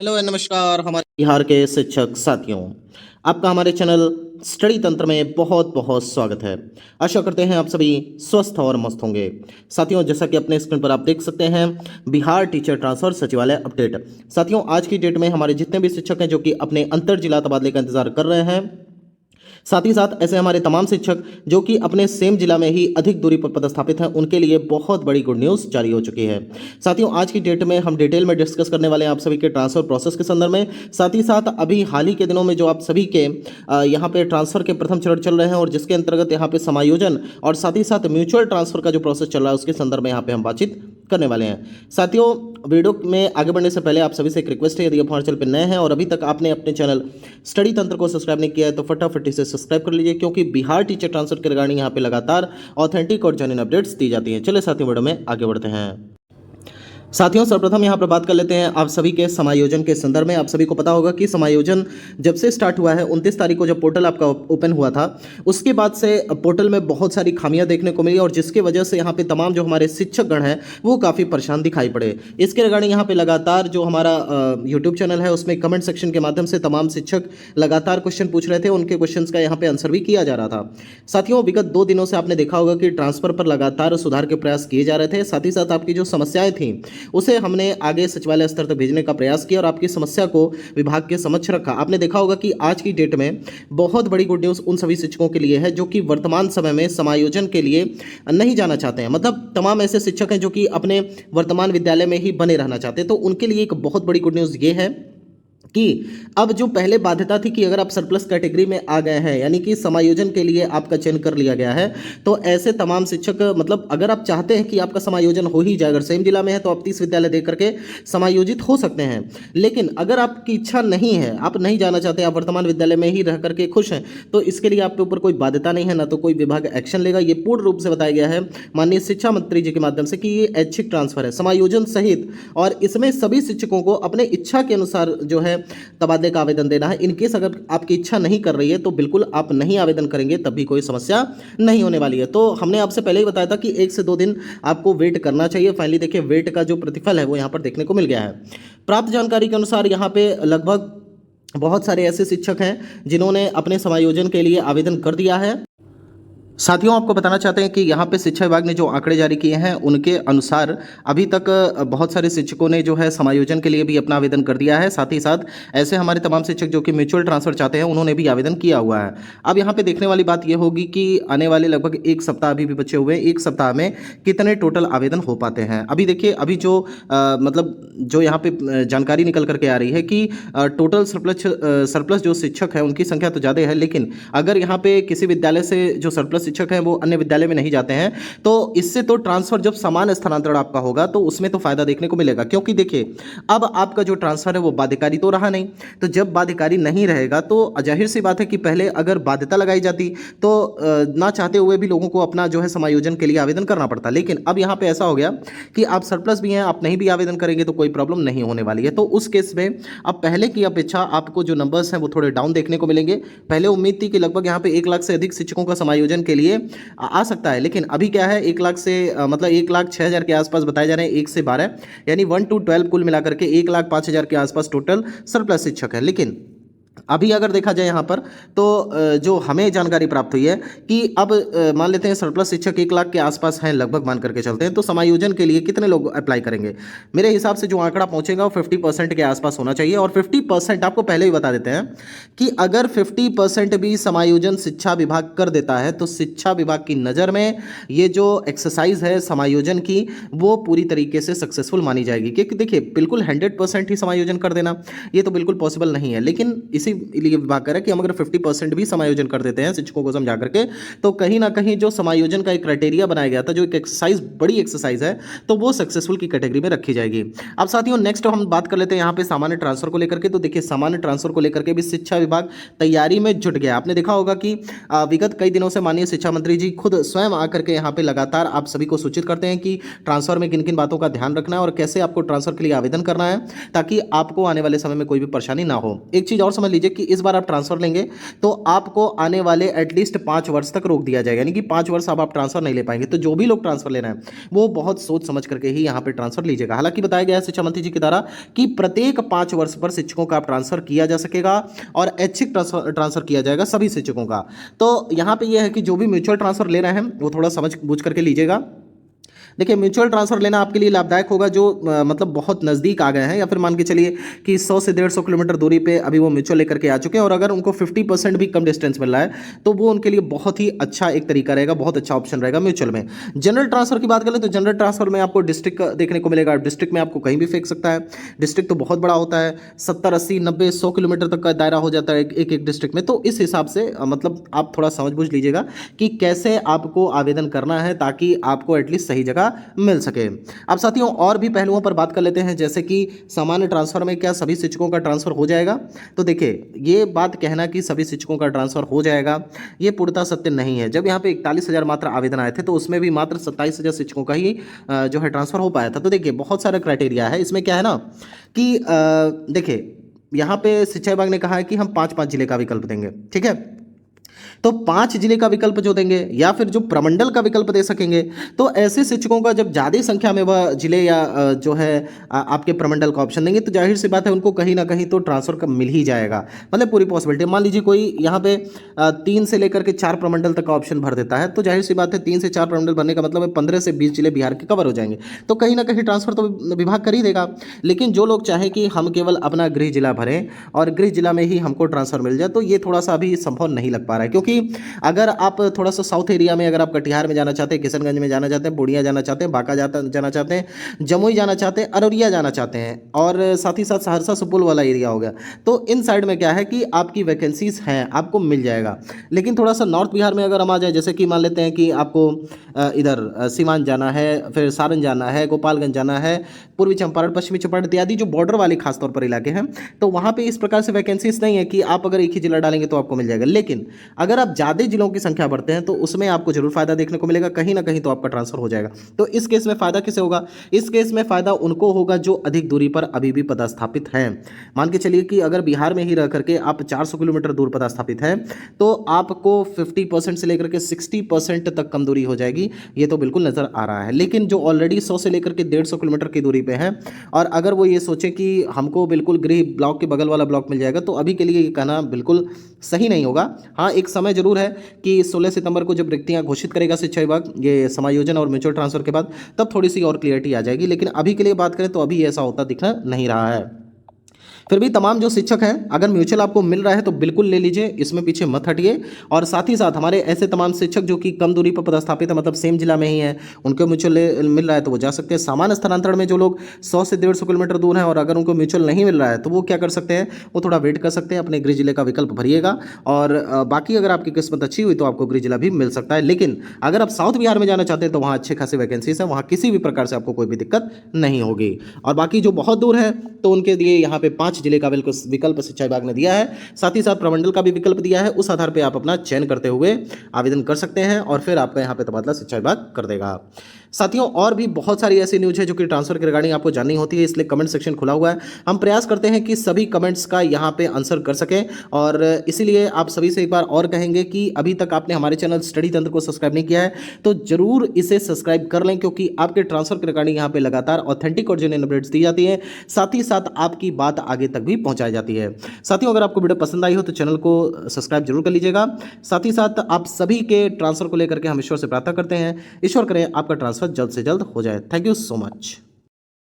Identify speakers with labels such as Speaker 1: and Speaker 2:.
Speaker 1: Hello नमस्कार हमारे बिहार के शिक्षक साथियों। आपका हमारे चैनल स्टडी तंत्र में बहुत बहुत स्वागत है। आशा करते हैं आप सभी स्वस्थ और मस्त होंगे। साथियों, जैसा कि अपने स्क्रीन पर आप देख सकते हैं, बिहार टीचर ट्रांसफर सचिवालय अपडेट। साथियों, आज की डेट में हमारे जितने भी शिक्षक हैं जो कि अपने अंतर जिला तबादले का इंतजार कर रहे हैं, साथ ही साथ ऐसे हमारे तमाम शिक्षक जो कि अपने सेम जिला में ही अधिक दूरी पर पदस्थापित हैं, उनके लिए बहुत बड़ी गुड न्यूज़ जारी हो चुकी है। साथियों, आज की डेट में हम डिटेल में डिस्कस करने वाले हैं आप सभी के ट्रांसफर प्रोसेस के संदर्भ में। साथ ही साथ अभी हाल ही के दिनों में जो आप सभी के यहाँ पे ट्रांसफर के प्रथम चरण चल रहे हैं और जिसके अंतर्गत यहाँ पे समायोजन और साथ ही साथ म्यूचुअल ट्रांसफर का जो प्रोसेस चल रहा है उसके संदर्भ में यहाँ पे हम बातचीत करने वाले हैं। साथियों, वीडियो में आगे बढ़ने से पहले आप सभी से एक रिक्वेस्ट है, यदि आप हमारे चैनल पर नए हैं और अभी तक आपने अपने चैनल स्टडी तंत्र को सब्सक्राइब नहीं किया है तो फटाफट इसे सब्सक्राइब कर लीजिए, क्योंकि बिहार टीचर ट्रांसफर के रिगार्डिंग यहाँ पे लगातार ऑथेंटिक और जेन्युइन अपडेट्स दी जाती हैं। चलिए साथियों, वीडियो में आगे बढ़ते हैं। साथियों, सर्वप्रथम यहाँ पर बात कर लेते हैं आप सभी के समायोजन के संदर्भ में। आप सभी को पता होगा कि समायोजन जब से स्टार्ट हुआ है, 29 तारीख को जब पोर्टल आपका ओपन हुआ था, उसके बाद से पोर्टल में बहुत सारी खामियां देखने को मिली और जिसकी वजह से यहाँ पे तमाम जो हमारे शिक्षकगण हैं वो काफ़ी परेशान दिखाई पड़े। इसके रिगार्डिंग यहाँ पे लगातार जो हमारा यूट्यूब चैनल है उसमें कमेंट सेक्शन के माध्यम से तमाम शिक्षक लगातार क्वेश्चन पूछ रहे थे, उनके क्वेश्चन का यहाँ पे आंसर भी किया जा रहा था। साथियों, विगत 2 दिनों से आपने देखा होगा कि ट्रांसफर पर लगातार सुधार के प्रयास किए जा रहे थे। साथ ही साथ आपकी जो समस्याएं थी उसे हमने आगे सचिवालय स्तर तक भेजने का प्रयास किया और आपकी समस्या को विभाग के समक्ष रखा। आपने देखा होगा कि आज की डेट में बहुत बड़ी गुड न्यूज़ उन सभी शिक्षकों के लिए है जो कि वर्तमान समय में समायोजन के लिए नहीं जाना चाहते हैं। मतलब तमाम ऐसे शिक्षक हैं जो कि अपने वर्तमान विद्यालय में ही बने रहना चाहते हैं। तो उनके लिए एक बहुत बड़ी गुड न्यूज़ ये है कि अब जो पहले बाध्यता थी कि अगर आप सरप्लस कैटेगरी में आ गए हैं, यानी कि समायोजन के लिए आपका चयन कर लिया गया है, तो ऐसे तमाम शिक्षक, मतलब अगर आप चाहते हैं कि आपका समायोजन हो ही जाए, अगर सेम जिला में है तो आप 30 विद्यालय देख करके समायोजित हो सकते हैं। लेकिन अगर आपकी इच्छा नहीं है, आप नहीं जाना चाहते, आप वर्तमान विद्यालय में ही रह करके खुश हैं, तो इसके लिए आपके ऊपर कोई बाध्यता नहीं है, ना तो कोई विभाग एक्शन लेगा। ये पूर्ण रूप से बताया गया है माननीय शिक्षा मंत्री जी के माध्यम से कि ये ऐच्छिक ट्रांसफर है समायोजन सहित, और इसमें सभी शिक्षकों को अपने इच्छा के अनुसार जो है तबादले का आवेदन देना है। इनकेस अगर आपकी इच्छा नहीं कर रही है तो बिल्कुल आप नहीं आवेदन करेंगे तब भी कोई समस्या नहीं होने वाली है। तो हमने आपसे पहले ही बताया था कि 1 से 2 दिन आपको वेट करना चाहिए। फाइनली देखिए, वेट का जो प्रतिफल है वो यहाँ पर देखने को मिल गया है। प्राप्त जानकारी के अनुसार यहाँ पे लगभग बहुत सारे ऐसे शिक्षक हैं जिन्होंने अपने समायोजन के लिए आवेदन कर दिया है। साथियों, आपको बताना चाहते हैं कि यहाँ पे शिक्षा विभाग ने जो आंकड़े जारी किए हैं उनके अनुसार अभी तक बहुत सारे शिक्षकों ने जो है समायोजन के लिए भी अपना आवेदन कर दिया है। साथ ही साथ ऐसे हमारे तमाम शिक्षक जो कि म्यूचुअल ट्रांसफर चाहते हैं उन्होंने भी आवेदन किया हुआ है। अब यहाँ पे देखने वाली बात यह होगी कि आने वाले लगभग 1 सप्ताह अभी भी बचे हुए हैं, 1 सप्ताह में कितने टोटल आवेदन हो पाते हैं। अभी देखिए, अभी जो मतलब जो यहाँ पे जानकारी निकल करके आ रही है कि टोटल सरप्लस जो शिक्षक है उनकी संख्या तो ज़्यादा है, लेकिन अगर यहाँ पे किसी विद्यालय से जो सरप्लस शिक्षक हैं वो अन्य विद्यालय में नहीं जाते हैं तो इससे तो ट्रांसफर, जब समान स्थानांतरण आपका होगा तो उसमें तो फायदा देखने को मिलेगा। क्योंकि देखिए, अब आपका जो ट्रांसफर है वो बाध्यकारी तो रहा नहीं, तो जब बाध्यकारी नहीं रहेगा तो जाहिर सी बात है कि पहले अगर बाध्यता लगाई जाती तो ना चाहते हुए भी लोगों को अपना जो है समायोजन के लिए आवेदन करना पड़ता। लेकिन अब यहाँ पे ऐसा हो गया कि आप सरप्लस भी हैं, आप नहीं भी आवेदन करेंगे तो कोई प्रॉब्लम नहीं होने वाली है। तो उस केस में अब पहले की अपेक्षा आपको जो नंबर्स हैं वो थोड़े डाउन देखने को मिलेंगे। पहले उम्मीद थी कि लगभग यहाँ पे 1 लाख से अधिक शिक्षकों का समायोजन के लिए आ सकता है, लेकिन अभी क्या है, 1 लाख से मतलब 1,06,000 के आसपास बताए जा रहे हैं, 1 से 12 यानी 1 to 12 कुल मिलाकर के 1,05,000 के आसपास टोटल सरप्लस शिक्षक है। लेकिन अभी अगर देखा जाए यहाँ पर तो जो हमें जानकारी प्राप्त हुई है कि अब मान लेते हैं सरप्लस शिक्षक 1 लाख के आसपास हैं, लगभग मान करके चलते हैं, तो समायोजन के लिए कितने लोग अप्लाई करेंगे। मेरे हिसाब से जो आंकड़ा पहुंचेगा वो 50% के आसपास होना चाहिए। और 50% आपको पहले ही बता देते हैं कि अगर 50% भी समायोजन शिक्षा विभाग कर देता है तो शिक्षा विभाग की नज़र में ये जो एक्सरसाइज है समायोजन की वो पूरी तरीके से सक्सेसफुल मानी जाएगी। क्योंकि देखिए, बिल्कुल 100% ही समायोजन कर देना ये तो बिल्कुल पॉसिबल नहीं है, लेकिन इसी लिए विभाग कह रहा है कि हम अगर 50% भी समायोजन कर देते हैं शिक्षकों को समझा करके तो कहीं ना कहीं जो समायोजन का एक क्राइटेरिया बनाया गया था, जो एक एक्सरसाइज, बड़ी एक्सरसाइज है, तो वो सक्सेसफुल की कैटेगरी में रखी जाएगी। अब साथियों, नेक्स्ट हम बात कर लेते हैं यहाँ पे सामान्य ट्रांसफर को लेकर के। तो देखिए, सामान्य ट्रांसफर को लेकर के भी शिक्षा विभाग तैयारी में जुट गया। आपने देखा होगा कि विगत कई दिनों से माननीय शिक्षा मंत्री जी खुद स्वयं आकर के यहाँ पे लगातार आप सभी को सूचित करते हैं कि ट्रांसफर में किन किन बातों का ध्यान रखना है और कैसे आपको ट्रांसफर के लिए आवेदन करना है ताकि आपको आने वाले समय में कोई भी परेशानी ना हो। एक चीज़ और समझ लीजिए लीजिए कि इस बार आप ट्रांसफ़र लेंगे तो आपको आने वाले एटलीस्ट 5 वर्ष तक रोक दिया जाएगा, यानी कि 5 वर्ष अब आप ट्रांसफ़र नहीं ले पाएंगे। तो जो भी लोग ट्रांसफ़र ले रहे हैं वो बहुत सोच समझ करके ही यहाँ पे ट्रांसफ़र लीजिएगा। हालांकि बताया गया है शिक्षा मंत्री जी के द्वारा कि प्रत्येक 5 वर्ष पर शिक्षकों का ट्रांसफ़र किया जा सकेगा और ऐच्छिक ट्रांसफ़र किया जाएगा सभी शिक्षकों का। तो यहाँ पे यह है कि जो भी म्यूचुअल ट्रांसफ़र ले रहे हैं वो थोड़ा समझ बूझ करके लीजिएगा। देखिए म्यूचुअल ट्रांसफ़र लेना आपके लिए लाभदायक होगा जो मतलब बहुत नज़दीक आ गए हैं, या फिर मान के चलिए कि 100 से 150 किलोमीटर दूरी पे अभी वो म्यूचुअल लेकर के आ चुके हैं, और अगर उनको 50% भी कम डिस्टेंस मिल रहा है तो वो उनके लिए बहुत ही अच्छा एक तरीका रहेगा, बहुत अच्छा ऑप्शन रहेगा म्यूचुअल में। जनरल ट्रांसफ़र की बात करें तो जनरल ट्रांसफ़र में आपको डिस्ट्रिक्ट देखने को मिलेगा। डिस्ट्रिक्ट में आपको कहीं भी फेंक सकता है, डिस्ट्रिक्ट तो बहुत बड़ा होता है, 70, 80, 90, 100 किलोमीटर तक का दायरा हो जाता है एक एक डिस्ट्रिक्ट में। तो इस हिसाब से मतलब आप थोड़ा समझ बूझ लीजिएगा कि कैसे आपको आवेदन करना है ताकि आपको एटलीस्ट सही जगह मिल सके। अब साथियों और भी पहलुओं पर बात कर लेते हैं, जैसे कि सामान्य ट्रांसफर में क्या सभी शिक्षकों का ट्रांसफर हो जाएगा। तो देखिए ये बात कहना कि सभी शिक्षकों का ट्रांसफर हो जाएगा ये पूर्णतः सत्य नहीं है। जब यहाँ पे 41,000 मात्र आवेदन आए थे तो उसमें भी मात्र 27,000 शिक्षकों का ही जो है ट्रांसफर हो पाया था। तो देखिए बहुत सारा क्राइटेरिया है इसमें। क्या है ना कि देखिए यहाँ पे शिक्षा विभाग ने कहा है कि हम 5-5 जिले का विकल्प देंगे, ठीक है। तो 5 जिले का विकल्प जो देंगे या फिर जो प्रमंडल का विकल्प दे सकेंगे, तो ऐसे शिक्षकों का जब ज़्यादा संख्या में वह जिले या जो है आपके प्रमंडल का ऑप्शन देंगे तो जाहिर सी बात है उनको कहीं ना कहीं तो ट्रांसफर का मिल ही जाएगा। मतलब पूरी पॉसिबिलिटी, मान लीजिए कोई यहाँ पे 3 से लेकर के 4 प्रमंडल तक का ऑप्शन भर देता है तो जाहिर सी बात है 3 से 4 प्रमंडल भरने का मतलब है 15 से 20 जिले बिहार के कवर हो जाएंगे। तो कहीं ना कहीं ट्रांसफर तो विभाग कर ही देगा। लेकिन जो लोग चाहें कि हम केवल अपना गृह जिला भरें और गृह जिला में ही हमको ट्रांसफर मिल जाए, तो ये थोड़ा सा अभी संभव नहीं लग पा रहा है। क्योंकि अगर आप थोड़ा सा साउथ एरिया में, अगर आप कटिहार में जाना चाहते हैं, किशनगंज में जाना चाहते हैं, पूर्णिया जाना चाहते हैं, बांका जाना चाहते हैं, जमुई जाना चाहते हैं, अररिया जाना चाहते हैं, और साथ ही साथ सहरसा सुपौल वाला एरिया हो गया, तो इन साइड में क्या है कि आपकी वैकेंसीज हैं, आपको मिल जाएगा। लेकिन थोड़ा सा नॉर्थ बिहार में अगर हम आ जाए, जैसे कि मान लेते हैं कि आपको इधर सीवान जाना है, फिर सारण जाना है, गोपालगंज जाना है, पूर्वी चंपारण, पश्चिमी चंपारण इत्यादि जो बॉर्डर वाले खासतौर पर इलाके हैं, तो वहाँ पे इस प्रकार से वैकेंसीज नहीं है कि आप अगर एक ही जिला डालेंगे तो आपको मिल जाएगा। लेकिन अगर आप ज़्यादा जिलों की संख्या बढ़ते हैं तो उसमें आपको जरूर फायदा देखने को मिलेगा, कहीं ना कहीं तो आपका ट्रांसफर हो जाएगा। तो इस केस में फायदा किसे होगा? इस केस में फायदा उनको होगा जो अधिक दूरी पर अभी भी पदस्थापित हैं। मान के चलिए कि अगर बिहार में ही रह करके आप 400 किलोमीटर दूर पदस्थापित हैं तो आपको 50% से लेकर के 60% तक कम दूरी हो जाएगी, ये तो बिल्कुल नज़र आ रहा है। लेकिन जो ऑलरेडी 100 से लेकर के 150 किलोमीटर की दूरी पे है और अगर वो ये सोचे कि हमको बिल्कुल गृह ब्लॉक के बगल वाला ब्लॉक मिल जाएगा, तो अभी के लिए ये कहना बिल्कुल सही नहीं होगा। हाँ, एक समय जरूर है कि 16 सितंबर को जब रिक्तियां घोषित करेगा शिक्षा विभाग ये समायोजन और म्यूचुअल ट्रांसफर के बाद, तब थोड़ी सी और क्लियरिटी आ जाएगी। लेकिन अभी के लिए बात करें तो अभी ऐसा होता दिख नहीं रहा है। फिर भी तमाम जो शिक्षक हैं, अगर म्यूचुअल आपको मिल रहा है तो बिल्कुल ले लीजिए, इसमें पीछे मत हटिए। और साथ ही साथ हमारे ऐसे तमाम शिक्षक जो कि कम दूरी पर पदस्थापित है, मतलब सेम जिला में ही है, उनको म्यूचुअल मिल रहा है तो वो जा सकते हैं। सामान्य स्थानांतरण में जो लोग 100 से 150 किलोमीटर दूर हैं और अगर उनको म्यूचुअल नहीं मिल रहा है तो वो क्या कर सकते हैं, वो थोड़ा वेट कर सकते हैं, अपने गृह जिले का विकल्प भरिएगा और बाकी अगर आपकी किस्मत अच्छी हुई तो आपको गृह जिला भी मिल सकता है। लेकिन अगर आप साउथ बिहार में जाना चाहते हैं तो वहाँ अच्छे खासी वैकेंसीज हैं, वहाँ किसी भी प्रकार से आपको कोई भी दिक्कत नहीं होगी। और बाकी जो बहुत दूर है तो उनके लिए यहाँ पे 5 जिले का विकल्प शिक्षा विभाग ने दिया है, साथ ही साथ प्रमंडल का भी विकल्प दिया है। उस आधार पे आप अपना चयन करते हुए आवेदन कर सकते हैं और फिर आपका यहाँ पे तबादला शिक्षा विभाग कर देगा। साथियों और भी बहुत सारी ऐसी न्यूज़ है जो कि ट्रांसफर के रिगार्डिंग आपको जाननी होती है, इसलिए कमेंट सेक्शन खुला हुआ है। हम प्रयास करते हैं कि सभी कमेंट्स का यहाँ पे आंसर कर सकें और इसीलिए आप सभी से एक बार और कहेंगे कि अभी तक आपने हमारे चैनल स्टडी तंत्र को सब्सक्राइब नहीं किया है तो जरूर इसे सब्सक्राइब कर लें, क्योंकि आपके ट्रांसफर के रिगार्डिंग यहाँ पे लगातार ऑथेंटिक और जेन्युइन अपडेट्स दी जाती है, साथ ही साथ आपकी बात आगे तक भी पहुँचाई जाती है। साथियों अगर आपको वीडियो पसंद आई हो तो चैनल को सब्सक्राइब जरूर कर लीजिएगा। साथ ही साथ आप सभी के ट्रांसफर को लेकर के हम ईश्वर से प्रार्थना करते हैं, ईश्वर करें आपका ट्रांसफर जल्द से जल्द हो जाए। Thank you so much.